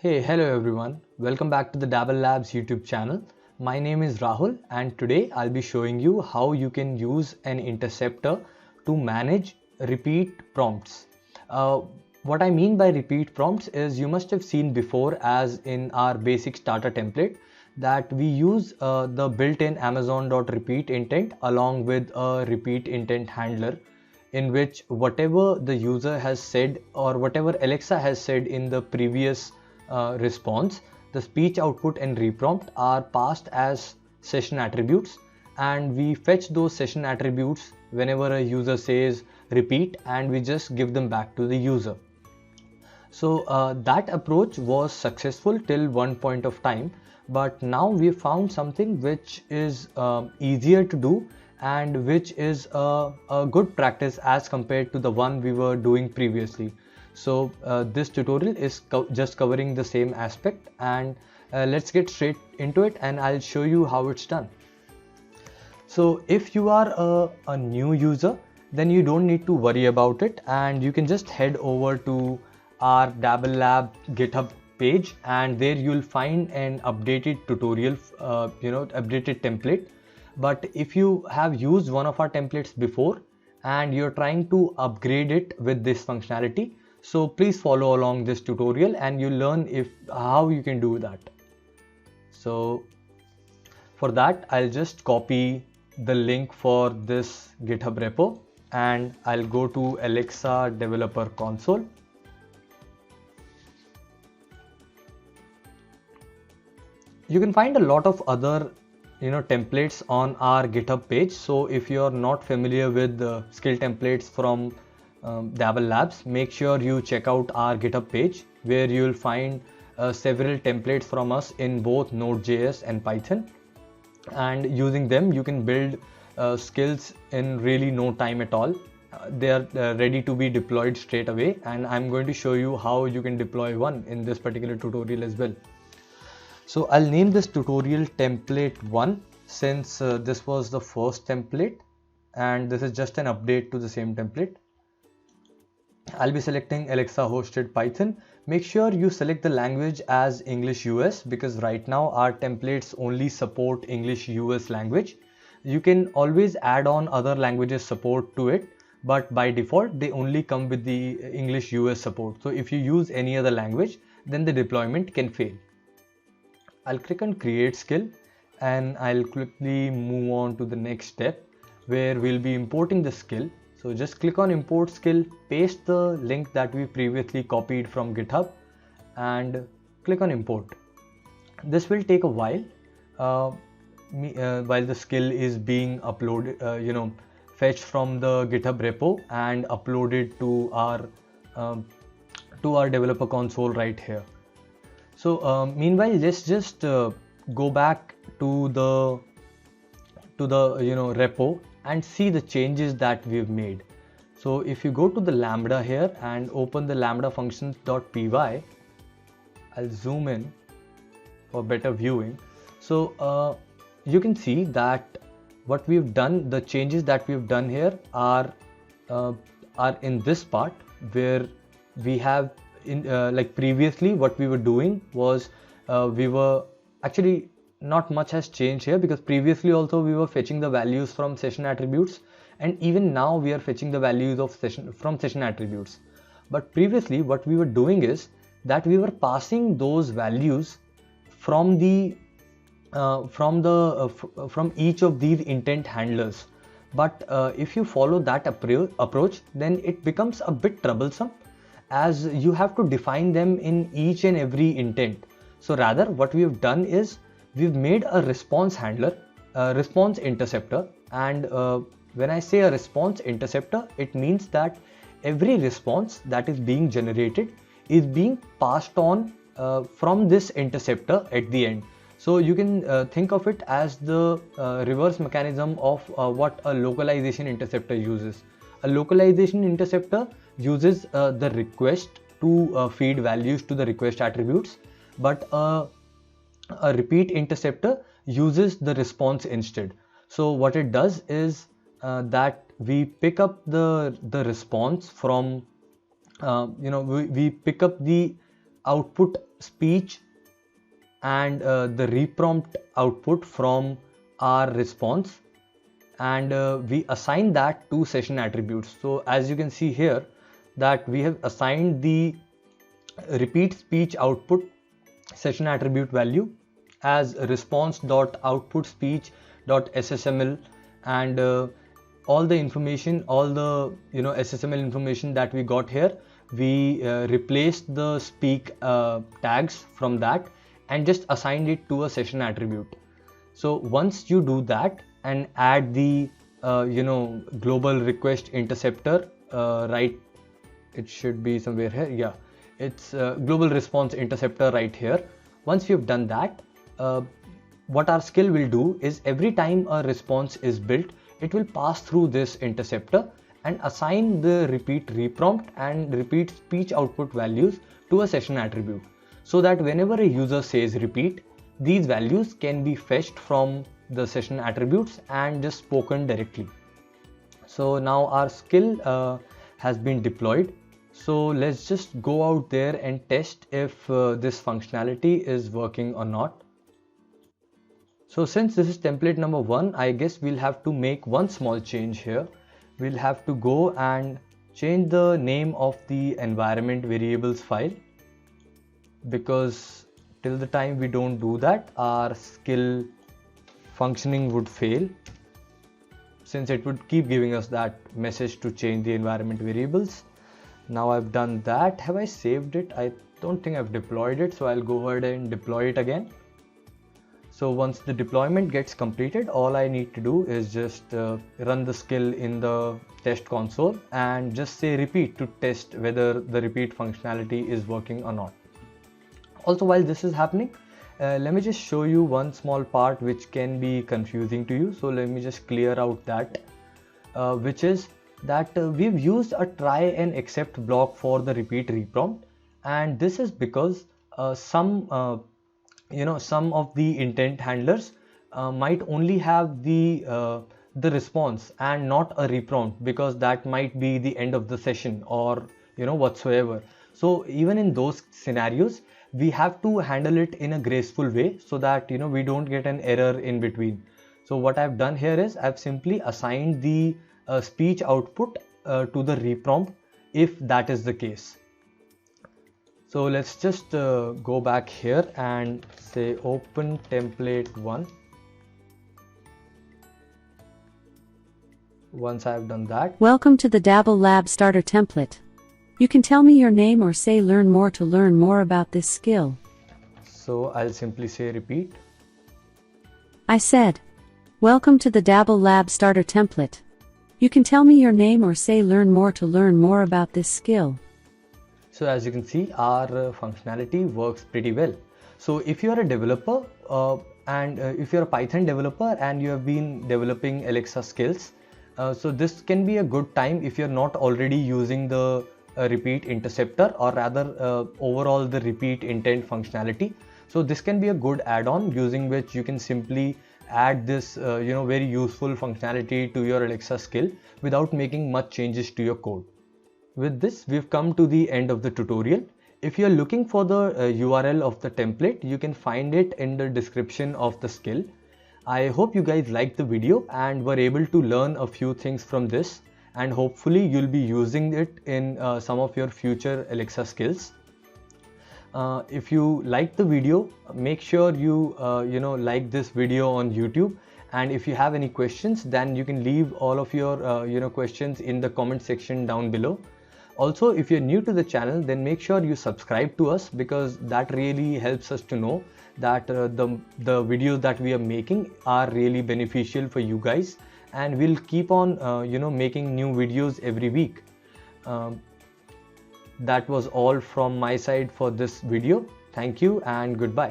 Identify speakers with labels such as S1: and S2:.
S1: Hello everyone. Welcome back to the Dabble Labs YouTube channel. My name is Rahul and today I'll be showing you how you can use an interceptor to manage repeat prompts. Uh, what I mean by repeat prompts is you must have seen before as in our basic starter template that we use the built-in Amazon.repeat intent along with a repeat intent handler in which whatever the user has said or whatever Alexa has said in the previous response, the speech output and reprompt are passed as session attributes, and we fetch those session attributes whenever a user says repeat, and we just give them back to the user. So that approach was successful till one point of time, but now we found something which is easier to do and which is a good practice as compared to the one we were doing previously. So this tutorial is just covering the same aspect, and let's get straight into it and I'll show you how it's done. So if you are a new user, then you don't need to worry about it, and you can just head over to our Dabble Lab GitHub page, and there you'll find an updated tutorial, updated template. But if you have used one of our templates before and you're trying to upgrade it with this functionality, so please follow along this tutorial and you'll learn how you can do that. So for that, I'll just copy the link for this GitHub repo and I'll go to Alexa Developer Console. You can find a lot of other templates on our GitHub page. So if you're not familiar with the skill templates from Dabble Labs, make sure you check out our GitHub page where you'll find several templates from us in both Node.js and Python, and using them you can build skills in really no time at all. They are ready to be deployed straight away, and I'm going to show you how you can deploy one in this particular tutorial as well. So I'll name this tutorial template 1 since this was the first template and this is just an update to the same template. I'll be selecting Alexa hosted Python. Make sure you select the language as English US because right now our templates only support English US language. You can always add on other languages support to it, but by default they only come with the English US support. So if you use any other language, then the deployment can fail. I'll click on create skill and I'll quickly move on to the next step where we'll be importing the skill. So just click on import skill, paste the link that we previously copied from GitHub and click on import. This will take a while while the skill is being uploaded, fetched from the GitHub repo and uploaded to our developer console right here. So meanwhile, let's just go back to the repo and see the changes that we've made. So if you go to the Lambda here and open the Lambda functions.py, I'll zoom in for better viewing. So you can see that what we've done, the changes that we've done here are in this part where we have like previously what we were doing was we were actually not much has changed here because previously also we were fetching the values from session attributes, and even now we are fetching the values of from session attributes. But previously what we were doing is that we were passing those values from each of these intent handlers. But if you follow that approach, then it becomes a bit troublesome as you have to define them in each and every intent. So rather what we've done is we've made a response handler, a response interceptor, and when I say a response interceptor, it means that every response that is being generated is being passed on from this interceptor at the end. So you can think of it as the reverse mechanism of what a localization interceptor uses. A localization interceptor uses the request to feed values to the request attributes, but a repeat interceptor uses the response instead. So what it does is that we pick up the response from we pick up the output speech and the reprompt output from our response, and we assign that to session attributes. So as you can see here that we have assigned the repeat speech output session attribute value as response.output_speech.ssml, and all the information, all the SSML information that we got here, we replaced the speak tags from that and just assigned it to a session attribute. So once you do that and add the global request interceptor, right, it should be somewhere here, yeah, it's global response interceptor right here. Once you've done that, what our skill will do is every time a response is built, it will pass through this interceptor and assign the repeat reprompt and repeat speech output values to a session attribute, so that whenever a user says repeat, these values can be fetched from the session attributes and just spoken directly. So now our skill has been deployed. So let's just go out there and test if this functionality is working or not. So since this is template number 1, I guess we'll have to make one small change here. We'll have to go and change the name of the environment variables file, because till the time we don't do that, our skill functioning would fail, since it would keep giving us that message to change the environment variables. Now I've done that. Have I saved it? I don't think I've deployed it, so I'll go ahead and deploy it again. So once the deployment gets completed, all I need to do is just run the skill in the test console and just say repeat to test whether the repeat functionality is working or not. Also, while this is happening, let me just show you one small part which can be confusing to you. So let me just clear out that, which is that we've used a try and except block for the repeat reprompt, and this is because some of the intent handlers might only have the response and not a reprompt, because that might be the end of the session or whatsoever. So even in those scenarios, we have to handle it in a graceful way so that we don't get an error in between. So what I've done here is I've simply assigned the speech output to the reprompt if that is the case. So let's just go back here and say open template 1. Once I've done that,
S2: welcome to the Dabble Lab starter template. You can tell me your name or say learn more to learn more about this skill.
S1: So I'll simply say repeat.
S2: I said, welcome to the Dabble Lab starter template. You can tell me your name or say learn more to learn more about this skill.
S1: So as you can see, our functionality works pretty well. So if you are a developer and if you're a Python developer and you have been developing Alexa skills, so this can be a good time if you're not already using the repeat interceptor, or rather overall the repeat intent functionality. So this can be a good add-on using which you can simply add this very useful functionality to your Alexa skill without making much changes to your code. With this, we've come to the end of the tutorial. If you're looking for the URL of the template, you can find it in the description of the skill. I hope you guys liked the video and were able to learn a few things from this, and hopefully you'll be using it in some of your future Alexa skills. If you liked the video, make sure you like this video on YouTube, and if you have any questions, then you can leave all of your questions in the comment section down below. Also, if you're new to the channel, then make sure you subscribe to us, because that really helps us to know that the videos that we are making are really beneficial for you guys, and we'll keep on making new videos every week. That was all from my side for this video. Thank you and goodbye.